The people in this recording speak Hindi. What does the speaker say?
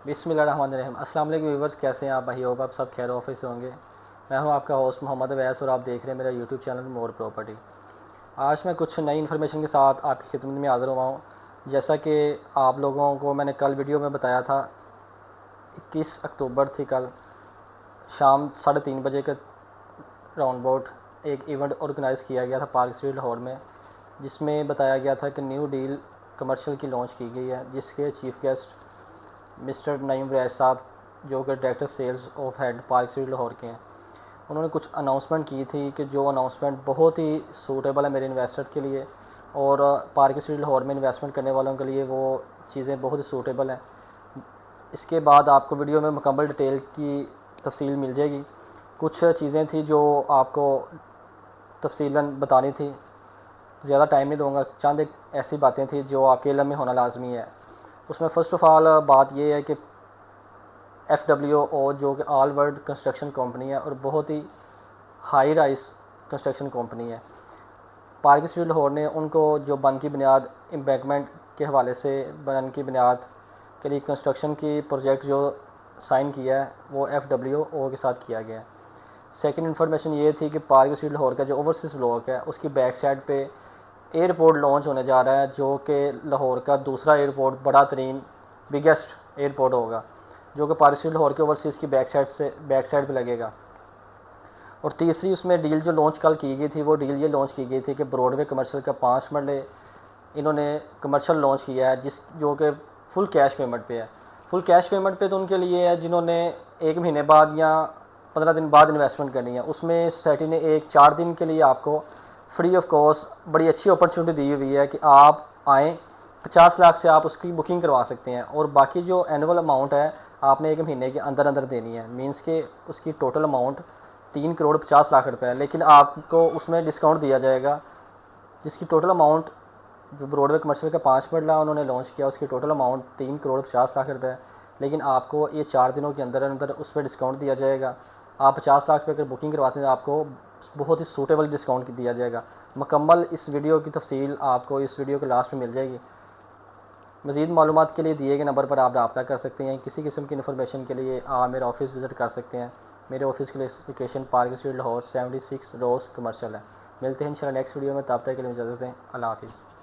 बिस्मिल्लाहिर्रहमानिर्रहीम। अस्सलाम वालेकुम व्यूवर्स, कैसे हैं आप भाई? होप आप सब खैर ऑफिस से होंगे। मैं हूं आपका होस्ट मोहम्मद अवैस और आप देख रहे हैं मेरा यूट्यूब चैनल मोर प्रॉपर्टी। आज मैं कुछ नई इन्फॉर्मेशन के साथ आपकी खिदमत में हाज़िर हुआ हूँ। जैसा कि आप लोगों को मैंने कल वीडियो में बताया था, 21 अक्टूबर थी कल शाम 3:30 बजे के राउंड अबाउट एक इवेंट ऑर्गेनाइज़ किया गया था पार्क स्ट्रीट लाहौर में, जिसमें बताया गया था कि न्यू डील कमर्शियल की लॉन्च की गई है, जिसके chief guest mister Naeem Rais साहब, जो कि director sales of head park street Lahore के हैं। उन्होंने कुछ अनाउंसमेंट की थी कि जो अनाउंसमेंट बहुत ही सूटेबल है मेरे इन्वेस्टर के लिए और पार्क स्ट्रीट लाहौर में इन्वेस्टमेंट करने वालों के लिए वो चीज़ें बहुत ही सूटेबल हैं। इसके बाद आपको वीडियो में मुकम्मल डिटेल की तफसील मिल जाएगी। कुछ चीज़ें थी जो आपको तफसीलन बतानी थी, ज़्यादा टाइम नहीं दूँगा। चंद एक ऐसी बातें थी जो आपके इल्म में होना लाजमी है। उसमें फ़र्स्ट ऑफ़ ऑल बात ये है कि FWO जो कि ऑल वर्ल्ड कंस्ट्रक्शन कंपनी है और बहुत ही हाई राइस कंस्ट्रक्शन कंपनी है, पार्क स्ट्रीट लाहौर ने उनको जो बन की बुनियाद एम्बैंकमेंट के हवाले से बन की बुनियाद के लिए कंस्ट्रक्शन की प्रोजेक्ट जो साइन किया है वो FWO के साथ किया गया है। सेकंड इन्फॉर्मेशन ये थी कि पार्क स्ट्रीट लाहौर का जो ओवरसीज़ ब्लॉक है उसकी बैक साइड पे एयरपोर्ट लॉन्च होने जा रहा है, जो कि लाहौर का दूसरा एयरपोर्ट बड़ा तरीन बिगेस्ट एयरपोर्ट होगा, जो कि पार्क स्ट्रीट लाहौर के ओवरसीज़ की बैक साइड पे लगेगा। और तीसरी उसमें डील जो लॉन्च कल की गई थी, वो डील ये लॉन्च की गई थी कि ब्रॉडवे कमर्शियल का 5 मरले इन्होंने कमर्शियल लॉन्च किया है, जो कि फुल कैश पेमेंट पे है। फुल कैश पेमेंट पे तो उनके लिए है जिन्होंने 1 महीने बाद या 15 दिन बाद इन्वेस्टमेंट करनी है। उसमें सोसाइटी ने एक 4 दिन के लिए आपको फ्री ऑफ कॉस्ट बड़ी अच्छी अपॉर्चुनिटी दी हुई है कि आप आएँ, 50 लाख से आप उसकी बुकिंग करवा सकते हैं और बाकी जो एनुअल अमाउंट है आपने 1 महीने के अंदर अंदर देनी है। मीन्स के उसकी टोटल अमाउंट 3 करोड़ 50 लाख रुपए है, लेकिन आपको उसमें डिस्काउंट दिया जाएगा, जिसकी टोटल अमाउंट जो ब्रॉडवे कमर्शियल का 5 मरला उन्होंने लॉन्च किया उसकी टोटल अमाउंट 3 करोड़ 50 लाख रुपए है, लेकिन आपको ये 4 दिनों के अंदर अंदर उस पर डिस्काउंट दिया जाएगा। आप 50 लाख रुपये अगर बुकिंग करवाते हैं तो आपको बहुत ही सूटेबल डिस्काउंट दिया जाएगा। मुकम्मल इस वीडियो की तफसील आपको इस वीडियो के लास्ट में मिल जाएगी। मज़ीद मालूमात के लिए दिए गए नंबर पर आप रब्ता कर सकते हैं। किसी किस्म की इन्फॉर्मेशन के लिए आप मेरा ऑफिस विज़िट कर सकते हैं। मेरे ऑफिस की लोकेशन पार्क स्ट्रीट लाहौर 76 रोज़ कमर्शियल है। मिलते हैं इंशाल्लाह नेक्स्ट वीडियो में, तब तक के लिए इजाज़त दें। अल्लाह हाफ़िज़।